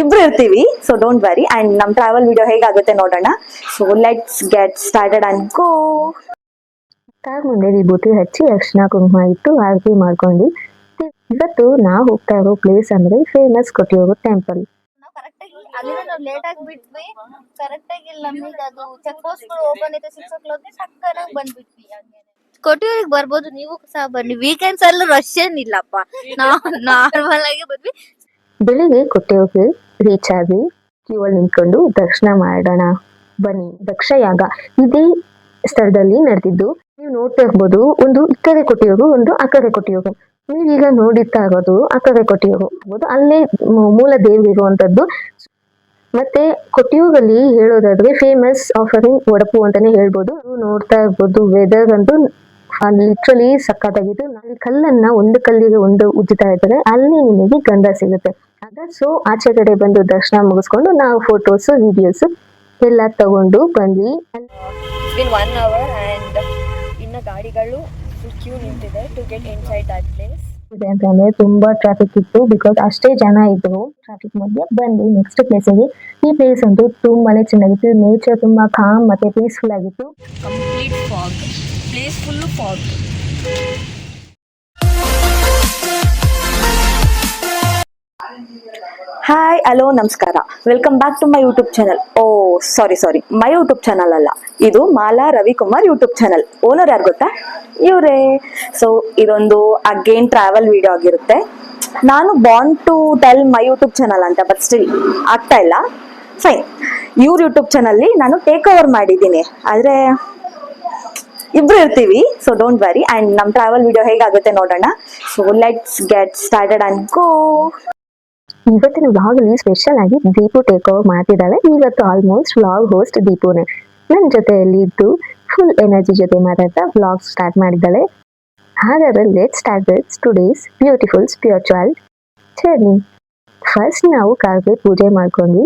ಇಬ್ರು ಇರ್ತೀವಿ, so don't worry. And ನಮ್ ಟ್ರಾವೆಲ್ ವಿಡಿಯೋ ಹೇಗಾಗುತ್ತೆ ನೋಡೋಣ. So let's get started and go. Car ಮುಂದೆ ವಿಭೂತಿ ಹಚ್ಚಿ ಅರ್ಶಿನ ಕುಂಕುಮ ಇಟ್ಟು ಆರತಿ ಮಾಡ್ಕೊಂಡು ಇವತ್ತು ನಾವು ಹೋಗ್ತಾ ಇರೋ ಪ್ಲೇಸ್ ಅಂದ್ರೆ ಫೇಮಸ್ ಕೊಟ್ಟಿಯೋಗ ಟೆಂಪಲ್. ನಾವು ಕರೆಕ್ಟಾಗಿ ಅಲ್ಲಿಂದ ನಾವು ಲೇಟ್ ಆಗಿ ಬಿಟ್ವಿ. ಕರೆಕ್ಟಾಗಿ ಇಲ್ಲಿ ನಮಗೆ ಅದು ಚೆಕ್ ಪೋಸ್ಟ್ಗಳು ಓಪನ್ ಇದೆ 6 o'clock. ಸಕ್ಕನಾಗಿ ಬಂದ್ಬಿಟ್ವಿ. ಹಂಗೇನೆ ಕೊಟ್ಟಿಯೂರಿಗೆ ಬರ್ಬೋದು, ನೀವು ಸಹ ಬನ್ನಿ. ವೀಕೆಂಡ್ಸ್ ಅಲ್ಲೂ ರಶ್ ಏನಿಲ್ಲಪ್ಪ, ನಾವು ನಾರ್ಮಲ್ ಆಗಿ ಬಂದ್ವಿ. ಬೆಳಿಗ್ಗೆ ಕೊಟ್ಟಿಯೋಗಿ ರೀಚ್ ಆಗಿ ಕ್ಯೂ ಅಲ್ಲಿ ನಿಂತ್ಕೊಂಡು ದರ್ಶನ ಮಾಡೋಣ ಬನ್ನಿ. ದಕ್ಷಯಾಗ ಇದೇ ಸ್ಥಳದಲ್ಲಿ ನಡೆದಿದ್ದು. ನೀವು ನೋಡ್ತಾ ಇರ್ಬೋದು, ಒಂದು ಈ ಕಡೆ ಕೊಟ್ಟಿಯೋಗು, ಒಂದು ಆ ಕಡೆ ಕೊಟ್ಟಿಯೋಗು. ನೀವೀಗ ನೋಡಿರ್ತಾ ಇರೋದು ಆ ಕಡೆ ಕೊಟ್ಟಿಯೋಗು, ಅಲ್ಲೇ ಮೂಲ ದೇವ್ರು ಇರುವಂತದ್ದು. ಮತ್ತೆ ಕೊಟ್ಟಿಯೂಗಲ್ಲಿ ಹೇಳೋದಾದ್ರೆ ಫೇಮಸ್ ಆಫರಿಂಗ್ ಒಡಪು ಅಂತಾನೆ ಹೇಳ್ಬೋದು. ನೀವು ನೋಡ್ತಾ ಇರ್ಬೋದು, ವೆದರ್ ಅಂತೂ ಲಿಟ್ರಲಿ ಸಕ್ಕತ್ತಾಗಿತ್ತು. ಅಲ್ಲಿ ಕಲ್ಲನ್ನ ಒಂದು ಕಲ್ಲಿಗೆ ಒಂದು ಉಜ್ಜುತ್ತಾ ಇದ್ದಾರೆ, ಅಲ್ಲಿ ನಿಮಗೆ ಗಂಧ ಸಿಗುತ್ತೆ. ಸೊ ಆಚೆ ಕಡೆ ಬಂದು ದರ್ಶನ ಮುಗಿಸ್ಕೊಂಡು ನಾವು ಫೋಟೋಸ್ ವಿಡಿಯೋಸ್ ಎಲ್ಲ ತಗೊಂಡು ಬಂದ್ವಿ. ಬಿನ್ 1 hour and ಇನ್ನ ಗಾಡಿಗಳು ಕ್ಯೂ ನಿಂತಿದೆ to get inside that place. ಅಂತಂದ್ರೆ ತುಂಬಾ ಟ್ರಾಫಿಕ್ ಇತ್ತು, ಬಿಕಾಸ್ ಅಷ್ಟೇ ಜನ ಇದ್ರು. ಟ್ರಾಫಿಕ್ ಮಧ್ಯೆ ಬಂದು ನೆಕ್ಸ್ಟ್ ಪ್ಲೇಸಿಗೆ. ಈ ಪ್ಲೇಸ್ ಅಂತೂ ತುಂಬಾನೇ ಚೆನ್ನಾಗಿತ್ತು. ನೇಚರ್ ತುಂಬಾ ಕಾಮ್ ಮತ್ತೆ ಪೀಸ್ಫುಲ್ ಆಗಿತ್ತು. Complete fog, place full fog. Hi, hello, ನಮಸ್ಕಾರ. Welcome back to my YouTube channel. Sorry, my YouTube channel ಅಲ್ಲ, ಇದು Mala Ravikumar YouTube channel. Owner ಯಾರು ಗೊತ್ತಾ? ಇವರೇ. ಸೊ ಇದೊಂದು ಅಗೇನ್ ಟ್ರಾವೆಲ್ ವಿಡಿಯೋ ಆಗಿರುತ್ತೆ. ನಾನು bound to tell my YouTube channel ಅಂತ, ಬಟ್ ಸ್ಟಿಲ್ ಆಗ್ತಾ ಇಲ್ಲ. ಫೈನ್, ಇವ್ರ ಯೂಟ್ಯೂಬ್ ಚಾನಲ್ಲಿ ನಾನು ಟೇಕ್ ಓವರ್ ಮಾಡಿದ್ದೀನಿ, ಆದರೆ ಇಬ್ರು ಇರ್ತೀವಿ, ಸೊ ಡೋಂಟ್ ವರಿ. ಅಂಡ್ ನಮ್ ಟ್ರಾವೆಲ್ ವಿಡಿಯೋ ಹೇಗಾಗುತ್ತೆ ನೋಡೋಣ. So let's get started and go. ಇವತ್ತಿನ ವ್ಲಾಗ್ ಅಲ್ಲಿ ಸ್ಪೆಷಲ್ ಆಗಿ ದೀಪು ಟೇಕ್ ಓವರ್ ಮಾಡ್ತಿದ್ದಾಳೆ. ಇವತ್ತು ಆಲ್ಮೋಸ್ಟ್ ವ್ಲಾಗ್ ಹೋಸ್ಟ್ ದೀಪುನೇ ನನ್ನ ಜೊತೆಯಲ್ಲಿ ಇದ್ದು ಫುಲ್ ಎನರ್ಜಿ ಜೊತೆ ಮಾತಾಡ್ತಾ ವ್ಲಾಗ್ ಸ್ಟಾರ್ಟ್ ಮಾಡಿದ್ದಾಳೆ. ಹಾಗಾದ್ರೆ let start with today's beautiful spiritual journey. First ನಾವು ಕಾರ್ಗೆ ಪೂಜೆ ಮಾಡ್ಕೊಂಡು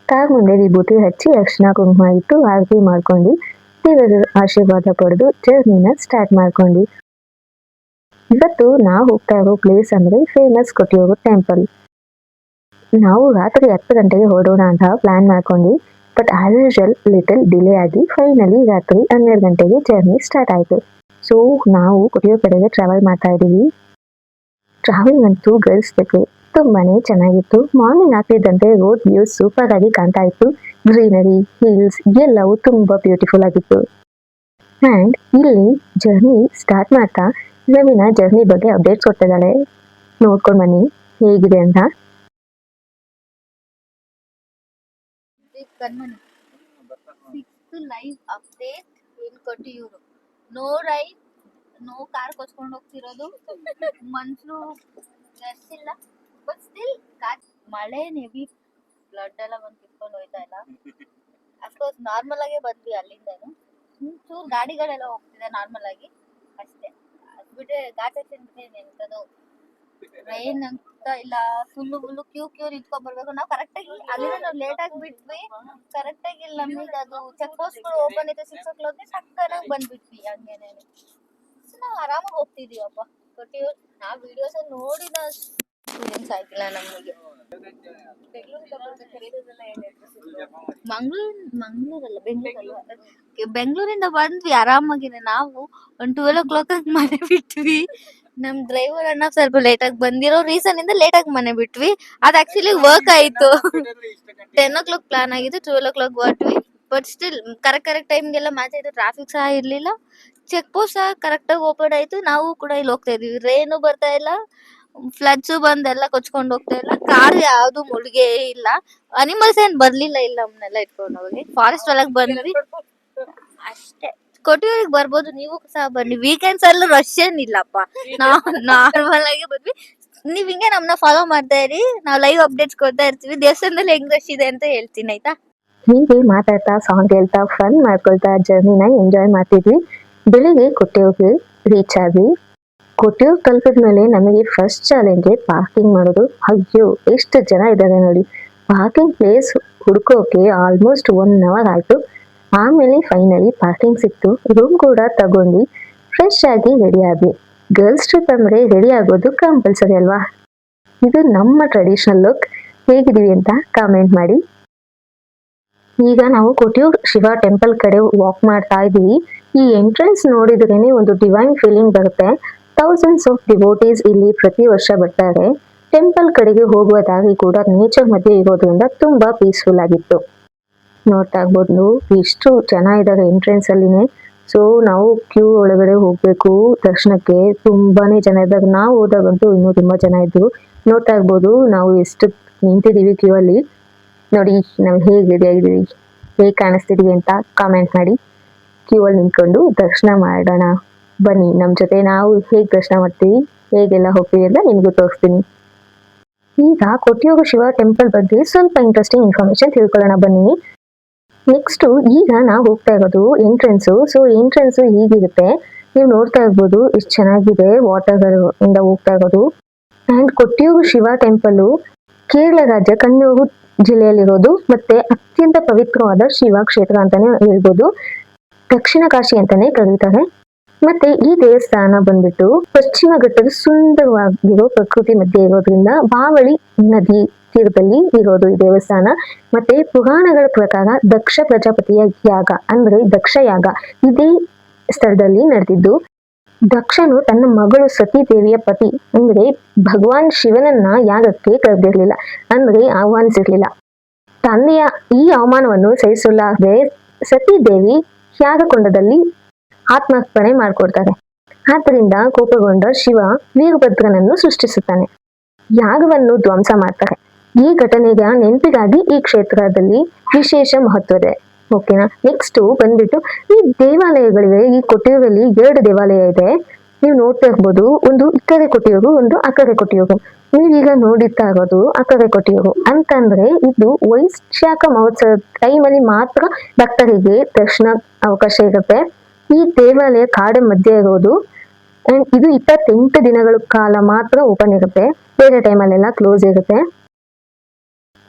ಕಾರ್ ಮುಂದೆ ವಿಭೂತಿ ಹಚ್ಚಿ ಅರ್ಶಿನ ಕುಂಕುಮ ಇಟ್ಟು ಆರತಿ ಮಾಡ್ಕೊಂಡು ದೇವರ ಆಶೀರ್ವಾದ ಪಡೆದು ಜರ್ನಿನ ಸ್ಟಾರ್ಟ್ ಮಾಡ್ಕೊಂಡು. ಇವತ್ತು ನಾವು ಹೋಗ್ತಾ ಇರೋ ಪ್ಲೇಸ್ ಅಂದ್ರೆ ಫೇಮಸ್ ಕೊಟ್ಟಿಯೋಗ ಟೆಂಪಲ್. ನಾವು ರಾತ್ರಿ 10 ಗಂಟೆಗೆ ಹೊರಡೋಣ ಅಂತ ಪ್ಲಾನ್ ಮಾಡ್ಕೊಂಡು, but as usual little delay ಆಗಿ ಫೈನಲಿ ರಾತ್ರಿ 12 ಗಂಟೆಗೆ ಜರ್ನಿ ಸ್ಟಾರ್ಟ್ ಆಯಿತು. ಸೊ ನಾವು ಕೊಟ್ಟಿಯೋ ಕಡೆಗೆ ಟ್ರಾವೆಲ್ ಮಾಡ್ತಾ ಇದ್ದೀವಿ. ಟ್ರಾವೆಲ್ ಅಂತೂ ಗರ್ಲ್ಸ್ ಜೊತೆ ತುಂಬಾನೇ ಚೆನ್ನಾಗಿತ್ತು. ಮಾರ್ನಿಂಗ್ ಆಗ್ತಿದ್ದಂತೆ ರೋಡ್ ವ್ಯೂಸ್ ಸೂಪರ್ ಆಗಿ ಕಾಣ್ತಾ ಇತ್ತು. ಗ್ರೀನರಿ, ಹಿಲ್ಸ್ ಎಲ್ಲವೂ ತುಂಬಾ ಬ್ಯೂಟಿಫುಲ್ ಆಗಿತ್ತು. ಅಂಡ್ ಇಲ್ಲಿ ಜರ್ನಿ ಸ್ಟಾರ್ಟ್ ಮಾಡ್ತಾ ರವಿನ ಜರ್ನಿ ಬಗ್ಗೆ ಅಪ್ಡೇಟ್ಸ್ ಕೊಟ್ಟಿದ್ದಾಳೆ, ನೋಡ್ಕೊಂಡು ಬನ್ನಿ ಹೇಗಿದೆ ಅಂತ. Live update in Kottiyur. No ride, no car ಕೊಚ್ಕೊಂಡು ಹೋಗ್ತಿರೋದು. ಮನ್ಸು ರಶ್ ಇಲ್ಲ, ಬಟ್ ಸ್ಟಿಲ್ ಮಳೆ ನೆವಿ ಬ್ಲಡ್ ಎಲ್ಲ ಬಂದು ಕಿತ್ಕೊಂಡು ಹೋಯ್ತಾ ಇಲ್ಲ. ಅಫ್ಕೋರ್ಸ್ ನಾರ್ಮಲ್ ಆಗೇ ಬಂದ್ವಿ ಅಲ್ಲಿಂದನು. ಚೂರು ಗಾಡಿಗಳೆಲ್ಲ ಹೋಗ್ತಿದೆ ನಾರ್ಮಲ್ ಆಗಿ ಅಷ್ಟೇ. ಅದ್ ಬಿಟ್ರೆ ಘಾಟ್ ಸೆಕ್ಷನ್ ಎಂತದು ರೈನ್ ಅಂತ ಇಲ್ಲ. ಫುಲ್ಲು ಕ್ಯೂ ನಿಂತ್ಕೊಂಡ್ ಬರ್ಬೇಕು. ನಾವು ಕರೆಕ್ಟಾಗಿ ಅಲ್ಲಿಂದ ನಾವು ಲೇಟ್ ಆಗಿ ಬಿಟ್ವಿ. ಕರೆಕ್ಟಾಗಿ ಇಲ್ಲಿ ನಮಗೆ ಅದು ಚೆಕ್ ಪೋಸ್ಟ್ಗಳು ಓಪನ್ ಇದೆ 6 o'clock. ಸಕ್ಕನಾಗಿ ಬಂದ್ಬಿಟ್ವಿ. ಹಂಗೇನೆ ನಾವು ಆರಾಮಾಗಿ ಹೋಗ್ತಿದೀವಪ್ಪ. ಕೊಟ್ಟಿಯೂರು ನಾವು ವಿಡಿಯೋಸ್ ನೋಡಿದ ಎಕ್ಸ್ಪೀರಿಯನ್ಸ್ ಆಗಿಲ್ಲ ನಮಗೆ. ಮಂಗಳೂರಲ್ಲ, ಬೆಂಗಳೂರಿಂದ ಬಂದ್ವಿ ಆರಾಮಾಗಿನೇ. ನಾವು ಒಂದು 12 o'clock ಮನೆ ಬಿಟ್ವಿ. ನಮ್ ಡ್ರೈವರ್ ಅಣ್ಣ ಸ್ವಲ್ಪ ಲೇಟ್ ಆಗಿ ಬಂದಿರೋ ರೀಸನ್ ಇಂದ ಲೇಟ್ ಆಗಿ ಮನೆ ಬಿಟ್ವಿ. ಅದ್ ಆಕ್ಚುಲಿ ವರ್ಕ್ ಆಯ್ತು. 10 o'clock ಪ್ಲಾನ್ ಆಗಿದ್ದು, 12 o'clock ಹೊರಟ್ವಿ. ಬಟ್ ಸ್ಟಿಲ್ ಕರೆಕ್ಟ್ ಟೈಮ್ಗೆಲ್ಲ ಮ್ಯಾಚ್ ಆಯ್ತು. ಟ್ರಾಫಿಕ್ ಸಹ ಇರ್ಲಿಲ್ಲ, ಚೆಕ್ ಪೋಸ್ಟ್ ಸಹ ಕರೆಕ್ಟ್ ಆಗಿ ಓಪನ್ ಆಯ್ತು. ನಾವು ಕೂಡ ಇಲ್ಲಿ ಹೋಗ್ತಾ ಇದೀವಿ. ರೇನು ಬರ್ತಾ ಇಲ್ಲ, ಫ್ಲಡ್ಸ್ ಬಂದೆಲ್ಲ ಕೊಚ್ಕೊಂಡು ಹೋಗ್ತಾ ಇಲ್ಲ. ಕಾರ್ ಯಾವ್ದು ಮುಳುಗೆ ಇಲ್ಲ, ಅನಿಮಲ್ಸ್ ಏನ್ ಬರ್ಲಿಲ್ಲ ಇಲ್ಲ. ನಮ್ಮನ್ನೆಲ್ಲ ಇಟ್ಕೊಂಡು ಹೋಗಿ ಫಾರೆಸ್ಟ್ ಒಳಗ್ ಬಂದ್ವಿ ಅಷ್ಟೇ. ಕೊಟ್ಟಿಯೂರಿಗೆ ಬರ್ಬೋದು, ನೀವು ಸಹ ಬನ್ನಿ. ವೀಕೆಂಡ್ಸ್ ಅಲ್ಲೂ ರಶ್ ಏನಿಲ್ಲಪ್ಪ, ನಾವು ನಾರ್ಮಲ್ ಆಗಿ ಬಂದ್ವಿ. ನೀವ್ ಹಿಂಗೆ ನಮ್ಮನ್ನ ಫಾಲೋ ಮಾಡ್ತಾ ಇರಿ, ನಾವು ಲೈವ್ ಅಪ್ಡೇಟ್ಸ್ ಕೊಡ್ತಾ ಇರ್ತೀವಿ. ದೇವಸ್ಥಾನದಲ್ಲಿ ಹೆಂಗ್ ರಶ್ ಇದೆ ಅಂತ ಹೇಳ್ತೀನಿ, ಆಯ್ತಾ? ಹೀಗೆ ಮಾತಾಡ್ತಾ ಸಾಂಗ್ ಹೇಳ್ತಾ ಫನ್ ಮಾಡ್ಕೊಳ್ತಾ ಜರ್ನಿನ ಎಂಜಾಯ್ ಮಾಡ್ತಿದ್ವಿ. ಬೆಳಿಗ್ಗೆ ಕೊಟ್ಟಿಯೋಗಿ ರೀಚ್ ಆಗಿ ಕೊಟ್ಟಿಯೂರು ತಲುಪಿದ್ಮೇಲೆ ನಮಗೆ ಫಸ್ಟ್ ಚಾಲೆಂಜ್ ಪಾರ್ಕಿಂಗ್ ಮಾಡೋದು. ಅಯ್ಯೋ ಎಷ್ಟು ಜನ ಇದ್ದಾರೆ ನೋಡಿ. ಪಾರ್ಕಿಂಗ್ ಪ್ಲೇಸ್ ಹುಡ್ಕೋಕೆ ಆಲ್ಮೋಸ್ಟ್ 1 hour ಆಯ್ತು. ಆಮೇಲೆ ಫೈನಲಿ ಪಾರ್ಕಿಂಗ್ ಸಿಕ್ತು. ರೂಮ್ ಕೂಡ ತಗೊಂಡು ಫ್ರೆಶ್ ಆಗಿ ರೆಡಿ ಆದ್ವಿ. ಗರ್ಲ್ಸ್ ಟ್ರಿಪ್ ಅಂದ್ರೆ ರೆಡಿ ಆಗೋದು ಕಂಪಲ್ಸರಿ ಅಲ್ವಾ. ಇದು ನಮ್ಮ ಟ್ರೆಡಿಷನಲ್ ಲುಕ್. ಹೇಗಿದೀವಿ ಅಂತ ಕಾಮೆಂಟ್ ಮಾಡಿ. ಈಗ ನಾವು ಕೊಟ್ಟಿಯೂರ್ ಶಿವ ಟೆಂಪಲ್ ಕಡೆ ವಾಕ್ ಮಾಡ್ತಾ ಇದೀವಿ. ಈ ಎಂಟ್ರೆನ್ಸ್ ನೋಡಿದ್ರೇನೆ ಒಂದು ಡಿವೈನ್ ಫೀಲಿಂಗ್ ಬರುತ್ತೆ. ಥೌಸಂಡ್ಸ್ ಆಫ್ ಡಿವೋಟೀಸ್ ಇಲ್ಲಿ ಪ್ರತಿ ವರ್ಷ ಬರ್ತಾರೆ. ಟೆಂಪಲ್ ಕಡೆಗೆ ಹೋಗುವ ದಾರಿ ಕೂಡ ನೇಚರ್ ಮಧ್ಯೆ ಇರೋದ್ರಿಂದ ತುಂಬಾ ಪೀಸ್ಫುಲ್ ಆಗಿತ್ತು. ನೋಡ್ತಾ ಇರ್ಬೋದು ಎಷ್ಟು ಜನ ಇದ್ದಾರೆ ಎಂಟ್ರೆನ್ಸ್ ಅಲ್ಲಿನೇ. ಸೊ ನಾವು ಕ್ಯೂ ಒಳಗಡೆ ಹೋಗ್ಬೇಕು ದರ್ಶನಕ್ಕೆ. ತುಂಬಾನೇ ಜನ ಇದ್ದಾರೆ. ನಾವು ಹೋದಾಗಂತೂ ಇನ್ನೂ ತುಂಬಾ ಜನ ಇದ್ರು. ನೋಡ್ತಾ ಇರ್ಬೋದು ನಾವು ಎಷ್ಟು ನಿಂತಿದೀವಿ ಕ್ಯೂ ಅಲ್ಲಿ. ನೋಡಿ ನಾವು ಹೇಗೆ ರೆಡಿ ಆಗಿದೀವಿ, ಹೇಗೆ ಕಾಣಿಸ್ತಿದೀವಿ ಅಂತ ಕಾಮೆಂಟ್ ಮಾಡಿ. ಕ್ಯೂ ಅಲ್ಲಿ ನಿಂತ್ಕೊಂಡು ದರ್ಶನ ಮಾಡೋಣ ಬನ್ನಿ. ನಮ್ಮ ಜೊತೆ ನಾವು ಹೇಗೆ ದರ್ಶನ ಮಾಡ್ತೀವಿ, ಹೇಗೆಲ್ಲ ಹೋಗ್ತೀವಿ ಅಂತ ನಿಮ್ಗೂ ತೋರಿಸ್ತೀನಿ. ಈಗ ಕೊಟ್ಟಿಯೂರು ಶಿವ ಟೆಂಪಲ್ ಬಗ್ಗೆ ಸ್ವಲ್ಪ ಇಂಟ್ರೆಸ್ಟಿಂಗ್ ಇನ್ಫಾರ್ಮೇಶನ್ ತಿಳ್ಕೊಳ್ಳೋಣ ಬನ್ನಿ. ನೆಕ್ಸ್ಟ್ ಈಗ ನಾವು ಹೋಗ್ತಾ ಇರೋದು ಎಂಟ್ರೆನ್ಸ್. So entrance ಹೀಗಿರುತ್ತೆ. ನೀವು ನೋಡ್ತಾ ಇರ್ಬೋದು ಎಷ್ಟು ಚೆನ್ನಾಗಿದೆ ವಾಟರ್ ಇಂದ ಹೋಗ್ತಾ ಇರೋದು. ಅಂಡ್ ಕೊಟ್ಟಿಯೂರು ಶಿವ ಟೆಂಪಲ್ ಕೇರಳ ರಾಜ್ಯ ಕಣ್ಣೂರು ಜಿಲ್ಲೆಯಲ್ಲಿರೋದು ಮತ್ತೆ ಅತ್ಯಂತ ಪವಿತ್ರವಾದ ಶಿವ ಕ್ಷೇತ್ರ ಅಂತಾನೆ ಹೇಳ್ಬೋದು. ದಕ್ಷಿಣ ಕಾಶಿ ಅಂತಾನೆ ಕರೀತಾರೆ. ಮತ್ತೆ ಈ ದೇವಸ್ಥಾನ ಬಂದ್ಬಿಟ್ಟು ಪಶ್ಚಿಮ ಘಟ್ಟದ ಸುಂದರವಾಗಿರೋ ಪ್ರಕೃತಿ ಮಧ್ಯೆ ಇರೋದ್ರಿಂದ ಬಾವಳಿ ನದಿ ತೀರದಲ್ಲಿ ಇರೋದು ಈ ದೇವಸ್ಥಾನ. ಮತ್ತೆ ಪುರಾಣಗಳ ಪ್ರಕಾರ ದಕ್ಷ ಪ್ರಜಾಪತಿಯ ಯಾಗ ಅಂದ್ರೆ ದಕ್ಷ ಯಾಗ ಇದೇ ಸ್ಥಳದಲ್ಲಿ ನಡೆದಿದ್ದು. ದಕ್ಷನು ತನ್ನ ಮಗಳು ಸತಿ ದೇವಿಯ ಪತಿ ಅಂದ್ರೆ ಭಗವಾನ್ ಶಿವನನ್ನ ಯಾಗಕ್ಕೆ ಕರೆದಿರ್ಲಿಲ್ಲ, ಅಂದ್ರೆ ಆಹ್ವಾನಿಸಿರ್ಲಿಲ್ಲ. ತಂದೆಯ ಈ ಅವಮಾನವನ್ನು ಸಹಿಸಲಾಗದೆ ಸತಿ ದೇವಿ ಯಾಗಕೊಂಡದಲ್ಲಿ ಆತ್ಮಾರ್ಪಣೆ ಮಾಡ್ಕೊಡ್ತಾರೆ. ಆದ್ದರಿಂದ ಕೋಪಗೊಂಡ ಶಿವ ವೀರಭದ್ರನನ್ನು ಸೃಷ್ಟಿಸುತ್ತಾನೆ, ಯಾಗವನ್ನು ಧ್ವಂಸ ಮಾಡ್ತಾರೆ. ಈ ಘಟನೆಯ ನೆನಪಿಗಾಗಿ ಈ ಕ್ಷೇತ್ರದಲ್ಲಿ ವಿಶೇಷ ಮಹತ್ವದೆ. ಓಕೆನಾ. ನೆಕ್ಸ್ಟ್ ಬಂದ್ಬಿಟ್ಟು ಈ ದೇವಾಲಯಗಳಿವೆ. ಈ ಕೊಟ್ಟಿಯೂರಲ್ಲಿ 2 ದೇವಾಲಯ ಇದೆ. ನೀವು ನೋಡ್ತಾ ಇರ್ಬೋದು, ಒಂದು ಇಕ್ಕರೆ ಕೊಟ್ಟಿಯೂರು, ಒಂದು ಅಕರೆ ಕೊಟ್ಟಿಯೂರು. ನೀವೀಗ ನೋಡುತ್ತಾ ಇರೋದು ಅಕರೆ ಕೊಟ್ಟಿಯೂರು ಅಂತಂದ್ರೆ ಇದು ವೈಶಾಖ ಮಹೋತ್ಸವ ಟೈಮಲ್ಲಿ ಮಾತ್ರ ಭಕ್ತರಿಗೆ ದರ್ಶನ ಅವಕಾಶ ಇರುತ್ತೆ. ಈ ದೇವಾಲಯ ಕಾಡ ಮಧ್ಯೆ ಇರೋದು. ಅಂಡ್ ಇದು 28 ದಿನಗಳ ಕಾಲ ಮಾತ್ರ ಓಪನ್ ಇರುತ್ತೆ, ಬೇರೆ ಟೈಮಲ್ಲೆಲ್ಲ ಕ್ಲೋಸ್ ಇರುತ್ತೆ.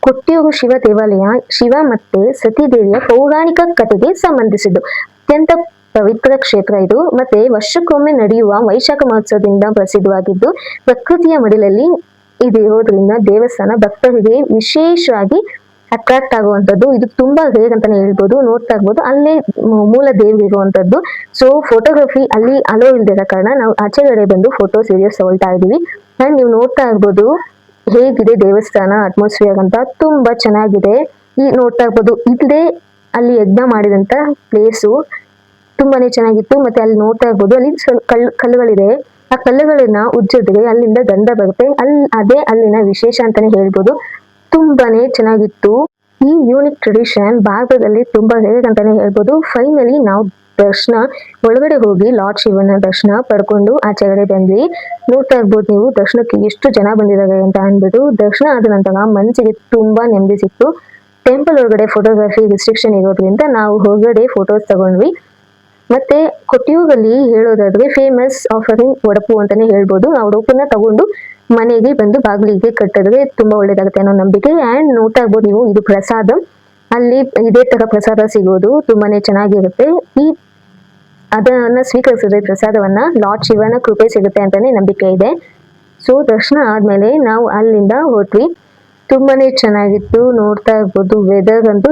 ಕೊಟ್ಟಿಯೂರು ಶಿವ ದೇವಾಲಯ ಶಿವ ಮತ್ತೆ ಸತಿದೇವಿಯ ಪೌರಾಣಿಕ ಕಥೆಗೆ ಸಂಬಂಧಿಸಿದ್ದು. ಅತ್ಯಂತ ಪವಿತ್ರ ಕ್ಷೇತ್ರ ಇದು. ಮತ್ತೆ ವರ್ಷಕ್ಕೊಮ್ಮೆ ನಡೆಯುವ ವೈಶಾಖ ಮಹೋತ್ಸವದಿಂದ ಪ್ರಸಿದ್ಧವಾಗಿದ್ದು, ಪ್ರಕೃತಿಯ ಮಡಿಲಲ್ಲಿ ಇದು ಇರೋದ್ರಿಂದ ದೇವಸ್ಥಾನ ಭಕ್ತರಿಗೆ ವಿಶೇಷವಾಗಿ ಅಟ್ರಾಕ್ಟ್ ಆಗುವಂಥದ್ದು. ಇದು ತುಂಬಾ ರೇರ್ ಅಂತಾನೆ ಹೇಳ್ಬೋದು. ನೋಡ್ತಾ ಇರ್ಬೋದು ಅಲ್ಲೇ ಮೂಲ ದೇವ್ರು ಇರುವಂತದ್ದು. ಸೊ ಫೋಟೋಗ್ರಫಿ ಅಲ್ಲಿ ಅಲೋ ಇಲ್ದಿರೋ ಕಾರಣ ನಾವು ಆಚೆಗಡೆ ಬಂದು ಫೋಟೋಸ್ ವಿಡಿಯೋಸ್ ತಗೊಳ್ತಾ ಇದೀವಿ. ಅಂಡ್ ನೀವು ನೋಡ್ತಾ ಇರ್ಬೋದು ಹೇಗಿದೆ ದೇವಸ್ಥಾನ ಅಟ್ಮಾಸ್ಫಿಯರ್ ಅಂತ, ತುಂಬಾ ಚೆನ್ನಾಗಿದೆ. ಈ ನೋಡ್ತಾ ಇರ್ಬೋದು ಇಲ್ಲದೆ ಅಲ್ಲಿ ಯಜ್ಞ ಮಾಡಿದಂತ ಪ್ಲೇಸು ತುಂಬಾನೇ ಚೆನ್ನಾಗಿತ್ತು. ಮತ್ತೆ ಅಲ್ಲಿ ನೋಡ್ತಾ ಇರ್ಬೋದು ಅಲ್ಲಿ ಕಲ್ಲುಗಳಿದೆ. ಆ ಕಲ್ಲುಗಳನ್ನ ಉಜ್ಜಿದ್ರೆ ಅಲ್ಲಿಂದ ಗಂಧ ಬರುತ್ತೆ. ಅದೇ ಅಲ್ಲಿನ ವಿಶೇಷ ಅಂತಾನೆ ಹೇಳ್ಬೋದು. ತುಂಬಾನೇ ಚೆನ್ನಾಗಿತ್ತು. ಈ ಯೂನಿಕ್ ಟ್ರೆಡಿಷನ್ ಭಾರತದಲ್ಲಿ ತುಂಬಾ ರೇರ್ ಅಂತಾನೆ ಹೇಳ್ಬೋದು. ಫೈನಲಿ ನಾವು ದರ್ಶನ ಒಳಗಡೆ ಹೋಗಿ ಲಾರ್ಡ್ ಶಿವನ ದರ್ಶನ ಪಡ್ಕೊಂಡು ಆಚೆಗಡೆ ಬಂದ್ವಿ. ನೋಡ್ತಾ ಇರ್ಬೋದು ನೀವು ದರ್ಶನಕ್ಕೆ ಎಷ್ಟು ಜನ ಬಂದಿದ್ದಾರೆ ಅಂತ ಅಂದ್ಬಿಟ್ಟು. ದರ್ಶನ ಆದ ನಂತರ ಮನಸ್ಸಿಗೆ ತುಂಬಾ ನೆಮ್ಮದಿ ಸಿಕ್ತು. ಟೆಂಪಲ್ ಒಳಗಡೆ ಫೋಟೋಗ್ರಫಿ ರಿಸ್ಟ್ರಿಕ್ಷನ್ ಇರೋದ್ರಿಂದ ನಾವು ಹೊರಗಡೆ ಫೋಟೋಸ್ ತಗೊಂಡ್ವಿ. ಮತ್ತೆ ಕೊಟ್ಟಿಯೂರಲ್ಲಿ ಹೇಳೋದಾದ್ರೆ ಫೇಮಸ್ ಆಫರಿಂಗ್ ಒಡಪು ಅಂತಾನೆ ಹೇಳ್ಬೋದು. ನಾವು ಒಡಪನ್ನ ತಗೊಂಡು ಮನೆಗೆ ಬಂದು ಬಾಗಿಲಿಗೆ ಕಟ್ಟಿದ್ರೆ ತುಂಬಾ ಒಳ್ಳೇದಾಗುತ್ತೆ ಅನ್ನೋ ನಂಬಿಕೆ. ಅಂಡ್ ನೋಡ್ತಾ ಇರ್ಬೋದು ನೀವು ಇದು ಪ್ರಸಾದ. ಅಲ್ಲಿ ಇದೇ ತರ ಪ್ರಸಾದ ಸಿಗೋದು ತುಂಬಾನೇ ಚೆನ್ನಾಗಿರುತ್ತೆ. ಅದನ್ನ ಸ್ವೀಕರಿಸಿದ್ರೆ ಪ್ರಸಾದವನ್ನ ಲಾರ್ಡ್ ಶಿವನ ಕೃಪೆ ಸಿಗುತ್ತೆ ಅಂತಾನೆ ನಂಬಿಕೆ ಇದೆ. ಸೊ ದರ್ಶನ ಆದ್ಮೇಲೆ ನಾವು ಅಲ್ಲಿಂದ ಹೋದ್ವಿ. ತುಂಬಾನೇ ಚೆನ್ನಾಗಿತ್ತು. ನೋಡ್ತಾ ಇರ್ಬೋದು ವೆದರ್ ಅಂತೂ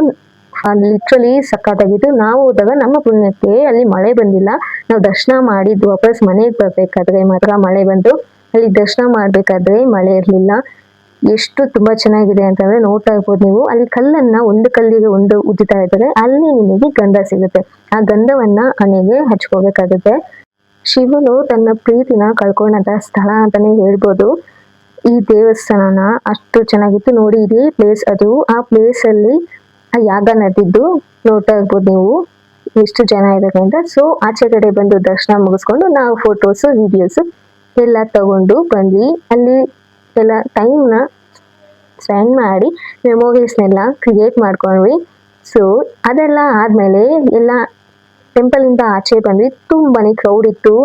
ಲಿಟ್ರಲಿ ಸಖತ್ತಾಗಿತ್ತು. ನಾವು ಹೋದಾಗ ನಮ್ಮ ಪುಣ್ಯಕ್ಕೆ ಅಲ್ಲಿ ಮಳೆ ಬಂದಿಲ್ಲ. ನಾವು ದರ್ಶನ ಮಾಡಿದ್ದು ವಾಪಸ್ ಮನೆಗೆ ಬರ್ಬೇಕಾದ್ರೆ ಮಾತ್ರ ಮಳೆ ಬಂತು. ಅಲ್ಲಿ ದರ್ಶನ ಮಾಡ್ಬೇಕಾದ್ರೆ ಮಳೆ ಇರ್ಲಿಲ್ಲ. ಎಷ್ಟು ತುಂಬಾ ಚೆನ್ನಾಗಿದೆ ಅಂತಂದ್ರೆ ನೋಡ್ತಾ ಇರ್ಬೋದು ನೀವು ಅಲ್ಲಿ ಕಲ್ಲನ್ನ ಒಂದು ಕಲ್ಲಿಗೆ ಒಂದು ಉಜ್ಜುತ್ತಾ ಇದ್ದಾರೆ. ಅಲ್ಲಿ ನಿಮಗೆ ಗಂಧ ಸಿಗುತ್ತೆ. ಆ ಗಂಧವನ್ನ ಹಣೆಗೆ ಹಚ್ಕೋಬೇಕಾಗುತ್ತೆ. ಶಿವನು ತನ್ನ ಪ್ರೀತಿನ ಕಳ್ಕೊಂಡಂತ ಸ್ಥಳ ಅಂತಾನೆ ಹೇಳ್ಬೋದು ಈ ದೇವಸ್ಥಾನ. ಅಷ್ಟು ಚೆನ್ನಾಗಿತ್ತು. ನೋಡಿ ಇದೇ ಪ್ಲೇಸ್ ಅದು. ಆ ಪ್ಲೇಸ್ ಅಲ್ಲಿ ಆ ಯಾಗ ನಡೆದಿದ್ದು ನೋಡ್ತಾ ಇರ್ಬೋದು ನೀವು ಎಷ್ಟು ಜನ ಇದ್ದಾರೆ ಅಂತ. ಸೊ ಆಚೆ ಕಡೆ ಬಂದು ದರ್ಶನ ಮುಗಿಸ್ಕೊಂಡು ನಾವು ಫೋಟೋಸ್ ವಿಡಿಯೋಸ್ ಎಲ್ಲ ತಗೊಂಡು ಬಂದ್ವಿ. ಅಲ್ಲಿ ಎಲ್ಲ ಟೈಮ್ನ ಸ್ಪೆಂಡ್ ಮಾಡಿ ಮೆಮೊರೀಸ್ನೆಲ್ಲ ಕ್ರಿಯೇಟ್ ಮಾಡ್ಕೊಂಡ್ವಿ. ಸೊ ಅದೆಲ್ಲ ಆದಮೇಲೆ ಎಲ್ಲ ಟೆಂಪಲಿಂದ ಆಚೆ ಬಂದ್ವಿ. ತುಂಬಾನೇ ಕ್ರೌಡ್ ಇತ್ತು.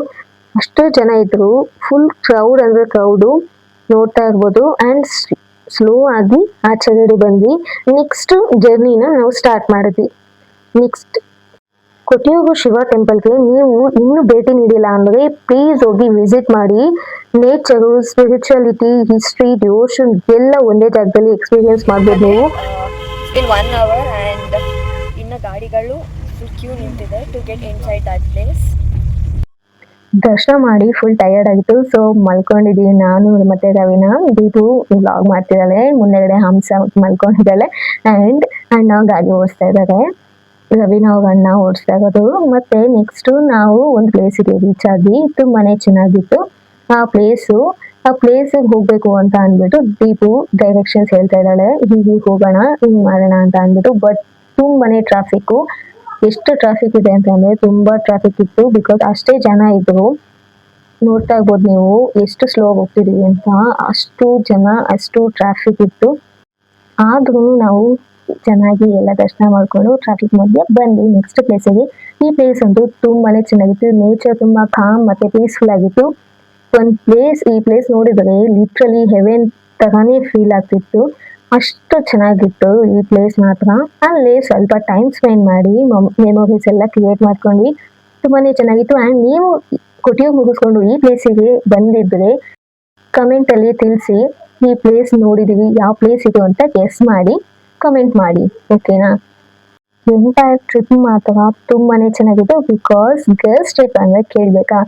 ಅಷ್ಟು ಜನ ಇದ್ರು. ಫುಲ್ ಕ್ರೌಡ್ ಅಂದ್ರೆ ಕ್ರೌಡು ನೋಡ್ತಾ ಇರ್ಬೋದು. ಆ್ಯಂಡ್ ಸ್ಲೋ ಆಗಿ ಆಚೆಗಡೆ ಬಂದ್ವಿ. ನೆಕ್ಸ್ಟ್ ಜರ್ನಿನ ನಾವು ಸ್ಟಾರ್ಟ್ ಮಾಡಿದ್ವಿ. ನೆಕ್ಸ್ಟ್ ಕೊಟ್ಟಿಯೂರು ಶಿವ ಟೆಂಪಲ್ಗೆ ನೀವು ಇನ್ನೂ ಭೇಟಿ ನೀಡಿಲ್ಲ ಅಂದರೆ ಪ್ಲೀಸ್ ಹೋಗಿ ವಿಸಿಟ್ ಮಾಡಿ. ನೇಚರು, ಸ್ಪಿರಿಚುಯಾಲಿಟಿ, ಹಿಸ್ಟ್ರಿ, ಡಿವೋಷನ್ ಎಲ್ಲ ಒಂದೇ ಜಾಗದಲ್ಲಿ ಎಕ್ಸ್ಪೀರಿಯನ್ಸ್ ಮಾಡ್ಬೋದು ನೀವು. ಇನ್ 1 hour and ಇನ್ನು ಗಾಡಿಗಳು ಕ್ಯೂ ನಿಂತಿದೆ to get inside that place. ದರ್ಶನ ಮಾಡಿ ಫುಲ್ ಟಯರ್ಡ್ ಆಗಿತ್ತು, ಸೊ ಮಲ್ಕೊಂಡಿದ್ದೀವಿ ನಾನು ಮತ್ತೆ ರವಿನ. ದೀಪು ವ್ಲಾಗ್ ಮಾಡ್ತಿದ್ದಾಳೆ, ಮುಂದೆಗಡೆ ಹಂಸ ಮಲ್ಕೊಂಡಿದ್ದಾಳೆ ಆ್ಯಂಡ್ ಅಣ್ಣ ಗಾಡಿ ಓಡಿಸ್ತಾ ಇದ್ದಾರೆ. ರವಿನ ಅವ್ರ ಅಣ್ಣ ಓಡಿಸ್ತಾ ಇರೋದು. ಮತ್ತೆ ನೆಕ್ಸ್ಟ್ ನಾವು ಒಂದು ಪ್ಲೇಸಿಗೆ ರೀಚ್ ಆಗಿ ತುಂಬಾನೇ ಚೆನ್ನಾಗಿತ್ತು ಆ ಪ್ಲೇಸಿಗೆ ಹೋಗ್ಬೇಕು ಅಂತ ಅಂದ್ಬಿಟ್ಟು ದೀಪು ಡೈರೆಕ್ಷನ್ಸ್ ಹೇಳ್ತಾ ಇದ್ದಾಳೆ, ಹೀಗೆ ಹೋಗೋಣ ಹಿಂಗ್ ಮಾಡೋಣ ಅಂತ ಅಂದ್ಬಿಟ್ಟು. ಬಟ್ ತುಂಬಾನೇ ಟ್ರಾಫಿಕ್ಕು, ಎಷ್ಟು ಟ್ರಾಫಿಕ್ ಇದೆ ಅಂತಂದ್ರೆ ತುಂಬಾ ಟ್ರಾಫಿಕ್ ಇತ್ತು. ಬಿಕಾಸ್ ಅಷ್ಟೇ ಜನ ಇದ್ರು, ನೋಡ್ತಾ ಇರ್ಬೋದು ನೀವು ಎಷ್ಟು ಸ್ಲೋ ಹೋಗ್ತಿದೀವಿ ಅಂತ. ಅಷ್ಟು ಜನ, ಅಷ್ಟು ಟ್ರಾಫಿಕ್ ಇತ್ತು. ಆದ್ರೂ ನಾವು ಚೆನ್ನಾಗಿ ಎಲ್ಲ ದರ್ಶನ ಮಾಡ್ಕೊಂಡು ಟ್ರಾಫಿಕ್ ಮಧ್ಯೆ ಬಂದ್ವಿ ನೆಕ್ಸ್ಟ್ ಪ್ಲೇಸಿಗೆ. ಈ ಪ್ಲೇಸ್ ಅಂತೂ ತುಂಬಾನೇ ಚೆನ್ನಾಗಿತ್ತು. ನೇಚರ್ ತುಂಬಾ ಕಾಮ್ ಮತ್ತೆ ಪೀಸ್ಫುಲ್ ಆಗಿತ್ತು. ಈ ಪ್ಲೇಸ್ ನೋಡಿದ್ರೆ ಲಿಟ್ರಲಿ ಹೆವೆನ್ ತರಾನೇ ಫೀಲ್ ಆಗ್ತಿತ್ತು, ಅಷ್ಟು ಚೆನ್ನಾಗಿತ್ತು ಈ ಪ್ಲೇಸ್ ಮಾತ್ರ. ಅಲ್ಲಿ ಸ್ವಲ್ಪ ಟೈಮ್ ಸ್ಪೆಂಡ್ ಮಾಡಿ ಮೆಮೊರೀಸ್ ಎಲ್ಲ ಕ್ರಿಯೇಟ್ ಮಾಡ್ಕೊಂಡ್ವಿ, ತುಂಬಾನೇ ಚೆನ್ನಾಗಿತ್ತು. ಆ್ಯಂಡ್ ನೀವು ಕೊಟ್ಟಿಗೆ ಮುಗಿಸ್ಕೊಂಡು ಈ ಪ್ಲೇಸಿಗೆ ಬಂದಿದ್ರೆ ಕಮೆಂಟ್ ಅಲ್ಲಿ ತಿಳಿಸಿ, ಈ ಪ್ಲೇಸ್ ನೋಡಿದೀವಿ, ಯಾವ ಪ್ಲೇಸ್ ಇದು ಅಂತ ಗೆಸ್ ಮಾಡಿ ಕಮೆಂಟ್ ಮಾಡಿ, ಓಕೆನಾ. ಎಂಟೈರ್ ಟ್ರಿಪ್ ಮಾತ್ರ ತುಂಬಾನೇ ಚೆನ್ನಾಗಿತ್ತು. ಬಿಕಾಸ್ ಗರ್ಲ್ಸ್ ಟ್ರಿಪ್ ಅಂದ್ರೆ ಕೇಳ್ಬೇಕಾ,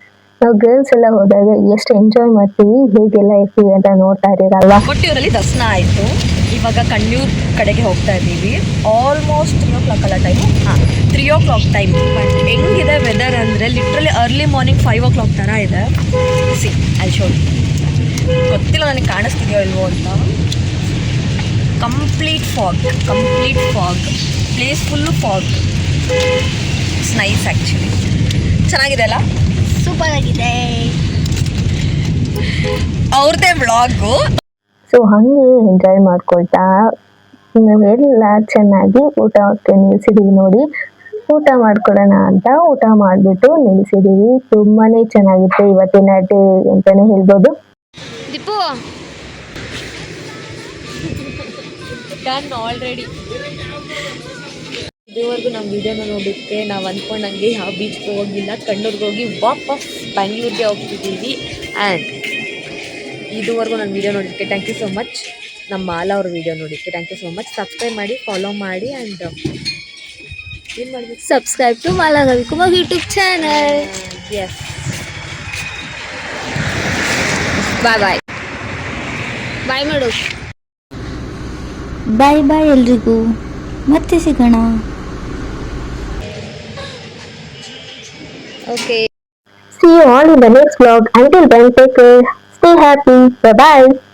ನಾವು ಗರ್ಲ್ಸ್ ಎಲ್ಲ ಹೋದಾಗ ಎಷ್ಟು ಎಂಜಾಯ್ ಮಾಡ್ತೀವಿ, ಹೇಗೆಲ್ಲ ಇರ್ತೀವಿ ಅಂತ ನೋಡ್ತಾ ಇದ್ದೀರಲ್ವಾ. ಕೊಟ್ಟಿಯೂರಲ್ಲಿ ದರ್ಶನ ಆಯಿತು. ಇವಾಗ ಕಣ್ಣೂರು ಕಡೆಗೆ ಹೋಗ್ತಾ ಇದ್ದೀವಿ. ಆಲ್ಮೋಸ್ಟ್ 3 o'clock ಅಲ್ಲ ಟೈಮು, 3 o'clock ಟೈಮ್. ಬಟ್ ಹೆಂಗಿದೆ ವೆದರ್ ಅಂದರೆ ಲಿಟ್ರಲಿ ಅರ್ಲಿ ಮಾರ್ನಿಂಗ್ 5 o'clock ಥರ ಇದೆ. ಸಿ ಅಲ್ಲಿ ಶೋ ಗೊತ್ತಿಲ್ಲ ನನಗೆ ಕಾಣಿಸ್ತಿದೆಯೋ ಇಲ್ವೋ ಅಂತ. Complete fog place full fog. It's nice actually, ಚೆನ್ನಾಗಿದೆ ಅಲ್ಲ, ಸೂಪರ್ ಆಗಿದೆ ಅವ್ರದ್ದೇ ವ್ಲಾಗು. ಸೊ ಹಂಗೆ ಎಂಜಾಯ್ ಮಾಡ್ಕೊಳ್ತಾ ನಾವೆಲ್ಲ ಚೆನ್ನಾಗಿ ಊಟಕ್ಕೆ ನಿಲ್ಸಿದೀವಿ ನೋಡಿ. ಊಟ ಮಾಡ್ಕೊಡೋಣ ಅಂತ ಊಟ ಮಾಡಿಬಿಟ್ಟು ನಿಲ್ಸಿದೀವಿ. ತುಂಬಾನೇ ಚೆನ್ನಾಗಿತ್ತು ಇವತ್ತಿನ ಡೇ ಅಂತಾನೆ ಹೇಳ್ಬೋದು. Deepu done already. ಇದುವರೆಗೂ ನಮ್ಮ ವಿಡಿಯೋನ ನೋಡಿದ್ದಕ್ಕೆ ನಾವು ಅಂದ್ಕೊಂಡಂಗೆ ಯಾವ ಬೀಚ್ಗೆ ಹೋಗಿಲ್ಲ, ಕಣ್ಣೂರ್ಗೆ ಹೋಗಿ ವಾಪಸ್ ಬ್ಯಾಂಗ್ಳೂರ್ಗೆ ಹೋಗ್ತಿದ್ದೀವಿ. ಆ್ಯಂಡ್ ಇದುವರೆಗೂ ನನ್ನ ವಿಡಿಯೋ ನೋಡಿದ್ದಕ್ಕೆ ಥ್ಯಾಂಕ್ ಯು ಸೋ ಮಚ್. ನಮ್ಮ ಮಾಲಾ ಅವ್ರ ವಿಡಿಯೋ ನೋಡಿದ್ದಕ್ಕೆ thank you so much. Subscribe ಮಾಡಿ, ಫಾಲೋ ಮಾಡಿ ಆ್ಯಂಡ್ ಏನು ಮಾಡಬೇಕು, subscribe to Mala Ravikumar YouTube channel. Yes, bye bye bye ಮಾಡು. ಬಾಯ್ ಬಾಯ್ ಎಲ್ರಿಗೂ, ಮತ್ತೆ ಸಿಗೋಣ. Okay. See you all in the next vlog. Until then, take care. Stay happy. Bye bye.